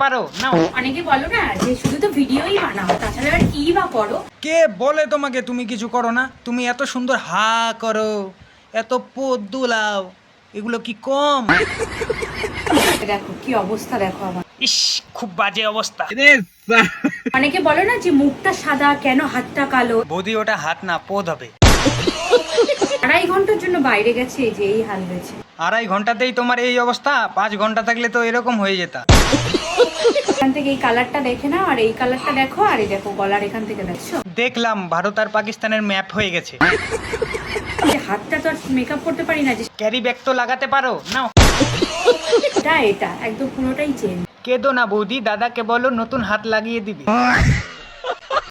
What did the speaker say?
পারো নাও। অনেকে বলো না যে শুধু তো ভিডিওই বানাও, তাছাড়া আর কি বা করো। কে বলে তোমাকে তুমি কিছু করো না? তুমি এত সুন্দর হা করো, এত পোদ দুলাও, এগুলো কি কম? দেখো কি অবস্থা, দেখো আমার। ইস, খুব বাজে অবস্থা। অনেকে বলো না যে মুখটা সাদা কেন হাতটা কালো। বৌদি ওটা হাত না, পোদ হবে। 2.5 ঘন্টার জন্য বাইরে গেছে, এই যে এই হাল হয়েছে। 2.5 ঘন্টাতেই তোমার এই অবস্থা? 5 ঘন্টা থাকলে তো এরকম হয়ে যেত। এখান থেকে এই কালারটা দেখে নাও, আর এই কালারটা দেখো, আর এই দেখো গলার এখান থেকে দেখছো। দেখলাম ভারত আর পাকিস্তানের ম্যাপ হয়ে গেছে। যে হাতটা তো আর মেকআপ করতে পারি না, যে ক্যারি ব্যাগ তো লাগাতে পারো নাও। এটা একদম পুরোটাই চেঞ্জ। কেঁদো না বৌদি, দাদাকে বলো নতুন হাত লাগিয়ে দিবি।